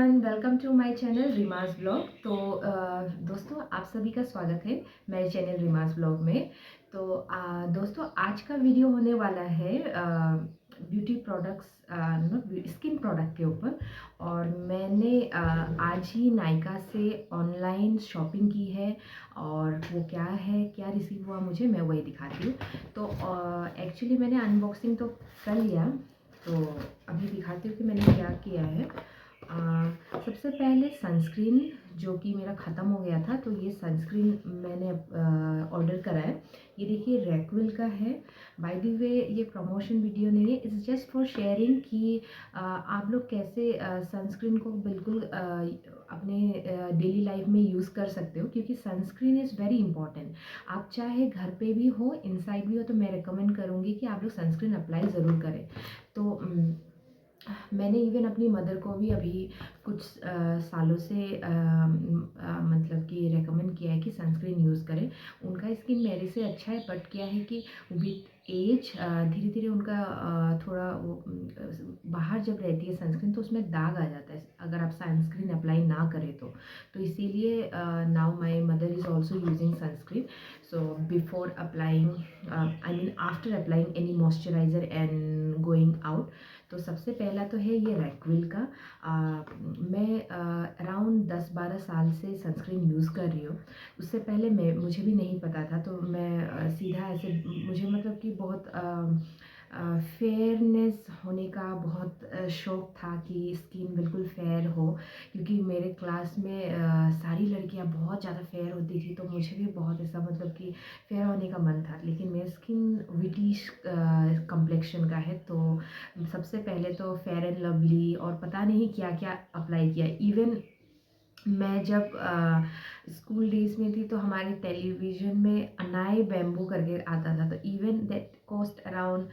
Everyone, welcome to my channel Rimaj blog. तो दोस्तों, आप सभी का स्वागत है मेरे चैनल रिमाज ब्लॉग में। तो दोस्तों, आज का वीडियो होने वाला है ब्यूटी प्रोडक्ट्स, स्किन प्रोडक्ट के ऊपर। और मैंने आज ही नायका से ऑनलाइन शॉपिंग की है, और वो क्या है, क्या रिसीव हुआ मुझे, मैं वही दिखाती हूँ। तो एक्चुअली मैंने अनबॉक्सिंग तो कर लिया, तो अभी दिखाती हूँ कि मैंने क्या किया है। सबसे पहले सनस्क्रीन, जो कि मेरा ख़त्म हो गया था, तो ये सनस्क्रीन मैंने ऑर्डर करा है। ये देखिए, रैक्विल का है। बाय द वे, ये प्रमोशन वीडियो नहीं है, इट्स जस्ट फॉर शेयरिंग कि आप लोग कैसे सनस्क्रीन को बिल्कुल अपने डेली लाइफ में यूज़ कर सकते हो, क्योंकि सनस्क्रीन इज़ वेरी इंपॉर्टेंट। आप चाहे घर पे भी हो, इनसाइड भी हो, तो मैं रिकमेंड करूँगी कि आप लोग सनस्क्रीन अप्लाई ज़रूर करें। तो मैंने इवन अपनी मदर को भी अभी कुछ सालों से मतलब कि रेकमेंड किया है कि सनस्क्रीन यूज़ करें। उनका स्किन मेरे से अच्छा है, बट क्या है कि विथ एज धीरे धीरे उनका थोड़ा वो बाहर जब रहती है सनस्क्रीन, तो उसमें दाग आ जाता है अगर आप सनस्क्रीन अप्लाई ना करें तो इसीलिए now my mother is also using sunscreen. So before applying, I mean after applying any moisturiser and going out, तो सबसे पहला तो है ये रैक्विल का। मैं अराउंड 10-12 साल से सनस्क्रीन यूज़ कर रही हूँ। उससे पहले मुझे भी नहीं पता था, तो मैं सीधा ऐसे, मुझे मतलब कि बहुत फेयरनेस होने का बहुत शौक़ था कि स्किन बिल्कुल फेयर हो, क्योंकि मेरे क्लास में सारी लड़कियां बहुत ज़्यादा फेयर होती थी, तो मुझे भी बहुत ऐसा मतलब कि फेयर होने का मन था। लेकिन मेरी स्किन विटिश कम्प्लेक्शन का है, तो सबसे पहले तो फेयर एंड लवली और पता नहीं क्या क्या अप्लाई किया। इवन मैं जब स्कूल डेज में थी, तो हमारे टेलीविज़न में अनाई बैम्बू करके आता था, तो इवन दैट कॉस्ट अराउंड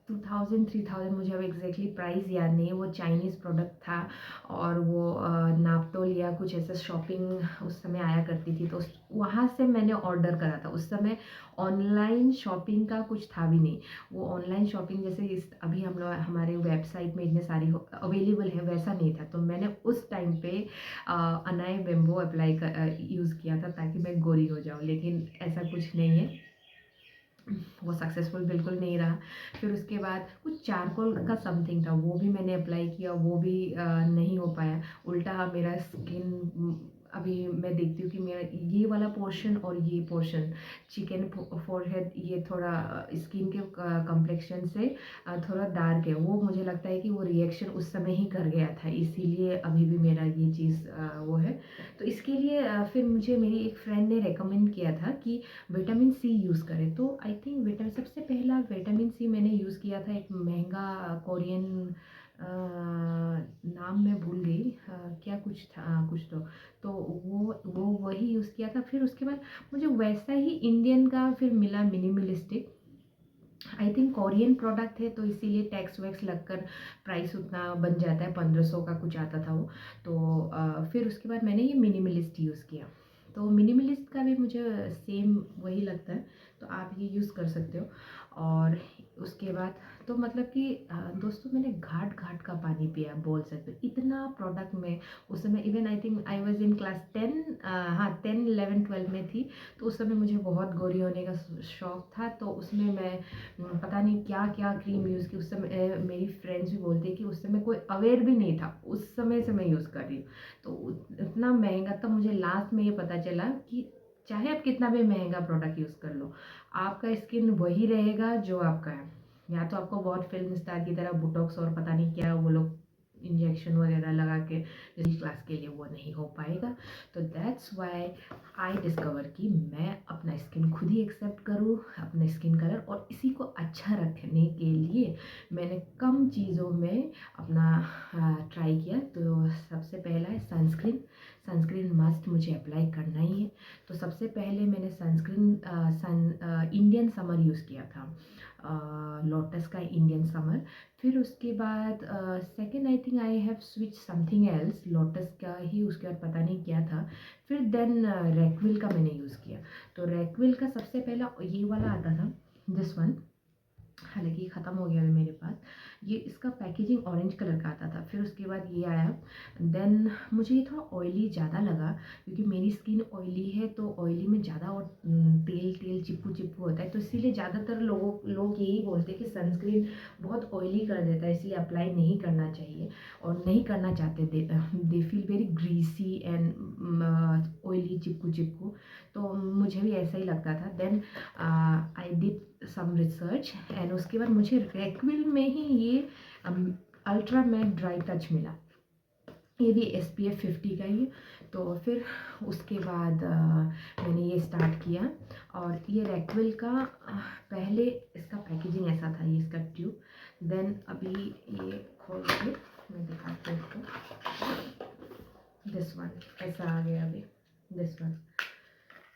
2000-3000, मुझे अब एग्जैक्टली प्राइस याद नहीं है। वो चाइनीज़ प्रोडक्ट था, और वो नापतोल या कुछ ऐसा शॉपिंग उस समय आया करती थी, तो वहाँ से मैंने ऑर्डर करा था। उस समय ऑनलाइन शॉपिंग का कुछ था भी नहीं। वो ऑनलाइन शॉपिंग जैसे अभी हम लोग हमारे वेबसाइट में इतने सारी अवेलेबल है, वैसा नहीं था। तो मैंने उस टाइम पे अनाई बेम्बो अप्लाई कर यूज़ किया था, ताकि मैं गोरी हो जाऊँ, लेकिन ऐसा कुछ नहीं है, वो सक्सेसफुल बिल्कुल नहीं रहा। फिर उसके बाद कुछ चारकोल का समथिंग था, वो भी मैंने अप्लाई किया, वो भी नहीं हो पाया। उल्टा मेरा स्किन, अभी मैं देखती हूँ कि मेरा ये वाला पोर्शन और ये पोर्शन, चिकन फोरहेड, ये थोड़ा स्किन के कम्प्लेक्शन से थोड़ा डार्क है। वो मुझे लगता है कि वो रिएक्शन उस समय ही कर गया था, इसीलिए अभी भी मेरा ये चीज़ वो है। तो इसके लिए फिर मुझे मेरी एक फ्रेंड ने रेकमेंड किया था कि विटामिन सी यूज़ करें। तो आई थिंक सबसे पहला विटामिन सी मैंने यूज़ किया था, एक महंगा कोरियन, नाम मैं भूल गई, क्या कुछ था, कुछ तो वो वही यूज़ किया था। फिर उसके बाद मुझे वैसा ही इंडियन का फिर मिला, minimalistic. I think Korean product है, तो इसीलिए टैक्स वैक्स लगकर प्राइस उतना बन जाता है, 1500 का कुछ आता था वो। तो फिर उसके बाद मैंने ये मिनिमलिस्ट यूज़ किया। तो मिनिमलिस्ट का भी मुझे सेम वही लगता है, तो आप ये यूज़ कर सकते हो। और उसके बाद तो मतलब कि दोस्तों, मैंने घाट घाट का पानी पिया, बोल सकते हो, इतना प्रोडक्ट में। उस समय even I think I was in class 10, हाँ 10, 11, 12 में थी। तो उस समय मुझे बहुत गोरी होने का शौक़ था, तो उसमें मैं पता नहीं क्या क्या क्रीम यूज़ की। उस समय मेरी फ्रेंड्स भी बोलती है कि उस समय कोई अवेयर भी नहीं था, उस समय से मैं यूज़ कर रही हूँ। तो इतना महंगा, तब मुझे लास्ट में ये पता चला कि चाहे आप कितना भी महंगा प्रोडक्ट यूज़ कर लो, आपका स्किन वही रहेगा जो आपका है। या तो आपको बहुत फिल्म स्टार की तरह बोटॉक्स और पता नहीं क्या वो लोग इंजेक्शन वगैरह लगा के क्लास के लिए, वो नहीं हो पाएगा। तो दैट्स वाई आई डिस्कवर कि मैं अपना स्किन खुद ही एक्सेप्ट करूँ, अपने स्किन कलर, और इसी को अच्छा रखने के लिए मैंने कम चीज़ों में अपना ट्राई किया। तो सबसे पहला है सनस्क्रीन। सनस्क्रीन मस्ट मुझे अप्लाई करना ही है। तो सबसे पहले मैंने सनस्क्रीन इंडियन समर यूज़ किया था, लोटस का इंडियन समर। फिर उसके बाद second I think I have switch something else, lotus का ही उसके बाद पता नहीं क्या था। फिर देन रैक्विल का मैंने यूज़ किया। तो रैक्विल का सबसे पहला ये वाला आता था, दिस वन। हालाँकि ये ख़त्म हो गया है मेरे पास। ये इसका पैकेजिंग ऑरेंज कलर का आता था, फिर उसके बाद ये आया। देन मुझे ये थोड़ा ऑयली ज़्यादा लगा, क्योंकि मेरी स्किन ऑयली है, तो ऑयली में ज़्यादा और तेल-तेल, चिपकू-चिपकू होता है, तो इसीलिए ज़्यादातर लोग यही बोलते हैं कि सनस्क्रीन बहुत ऑयली कर देता है, इसलिए अप्लाई नहीं करना चाहिए और नहीं करना चाहते। They feel very greasy and oily, चिपकू-चिपकू। तो मुझे भी ऐसा ही लगता था। Then I did some research and उसके बाद मुझे रैक्विल में ही ये अल्ट्रा मैट ड्राई टच मिला। ये भी SPF 50 का ही। तो फिर उसके बाद मैंने ये स्टार्ट किया। और ये रैक्विल का पहले इसका पैकेजिंग ऐसा था, ये इसका ट्यूब। देन अभी ये खोल के मैं दिखाती हूँ आपको। दिस वन ऐसा आ गया अभी, दिस वन।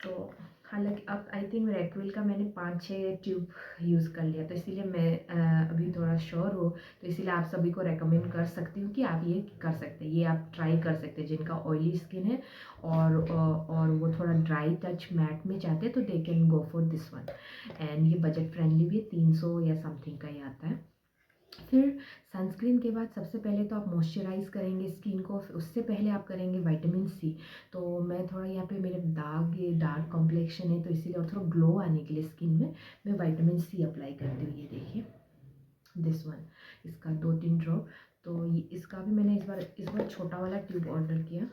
तो हालांकि अब आई थिंक रैक्विल का मैंने 5-6 ट्यूब यूज़ कर लिया, तो इसीलिए मैं अभी थोड़ा श्योर हूँ, तो इसीलिए आप सभी को रेकमेंड कर सकती हूँ कि आप ये कर सकते हैं, ये आप ट्राई कर सकते हैं जिनका ऑयली स्किन है और वो थोड़ा ड्राई टच मैट में चाहते हैं, तो they can go for this one. And ये बजट फ्रेंडली भी है, 300 या समथिंग का ही आता है। फिर सनस्क्रीन के बाद सबसे पहले तो आप मॉइस्चराइज़ करेंगे स्किन को, उससे पहले आप करेंगे विटामिन सी। तो मैं थोड़ा यहाँ पे मेरे ये डार्क कॉम्प्लेक्शन है, तो इसीलिए और थोड़ा ग्लो आने के लिए स्किन में मैं विटामिन सी अप्लाई करती हूँ। ये देखिए दिस वन, इसका 2-3 ड्रॉप। तो ये इसका भी मैंने इस बार छोटा वाला ट्यूब ऑर्डर किया,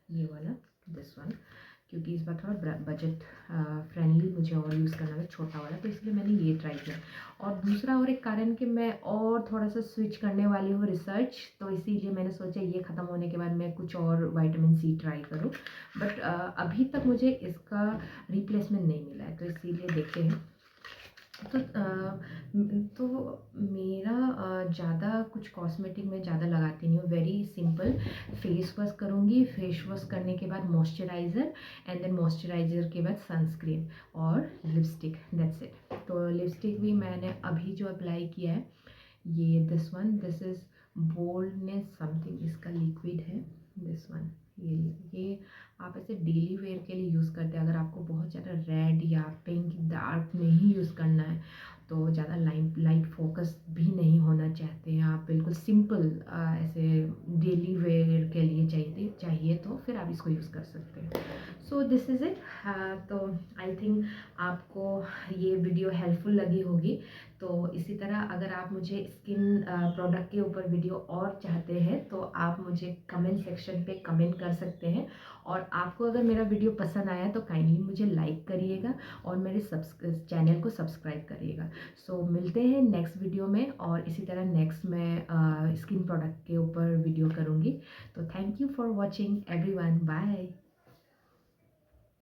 ये वाला, दिस वन, क्योंकि इस बार थोड़ा बजट फ्रेंडली मुझे और यूज़ करना है, छोटा वाला, तो इसलिए मैंने ये ट्राई किया। और दूसरा और एक कारण कि मैं और थोड़ा सा स्विच करने वाली हूँ रिसर्च, तो इसीलिए मैंने सोचा ये ख़त्म होने के बाद मैं कुछ और विटामिन सी ट्राई करूँ। बट अभी तक मुझे इसका रिप्लेसमेंट नहीं मिला है, तो इसीलिए देखते हैं। तो मेरा ज़्यादा कुछ कॉस्मेटिक में ज़्यादा लगाती नहीं हूँ, वेरी सिंपल। फेस वॉश करूँगी, फेस वॉश करने के बाद मॉइस्चराइज़र, एंड देन मॉइस्चराइज़र के बाद सनस्क्रीन और लिपस्टिक, दैट्स इट। तो लिपस्टिक भी मैंने अभी जो अप्लाई किया है, ये this one, this is boldness something, इसका लिक्विड है, दिस वन। ये आप ऐसे डेली वेयर के लिए यूज़ करते हैं। अगर आपको बहुत ज़्यादा रेड या पिंक डार्क नहीं यूज़ करना है, तो ज़्यादा लाइट फोकस भी नहीं होना चाहते हैं आप, बिल्कुल सिंपल ऐसे डेली वेयर के लिए चाहिए तो फिर आप इसको यूज़ कर सकते हैं। So this is it. तो आई थिंक आपको ये वीडियो हेल्पफुल लगी होगी। तो इसी तरह अगर आप मुझे स्किन प्रोडक्ट के ऊपर वीडियो और चाहते हैं, तो आप मुझे कमेंट सेक्शन पे कमेंट कर सकते हैं। और आपको अगर मेरा वीडियो पसंद आया तो काइंडली मुझे लाइक करिएगा और मेरे चैनल को सब्सक्राइब करिएगा। सो मिलते हैं नेक्स्ट वीडियो में, और इसी तरह नेक्स्ट मैं स्किन प्रोडक्ट के ऊपर वीडियो करूँगी। तो thank you for watching everyone, bye.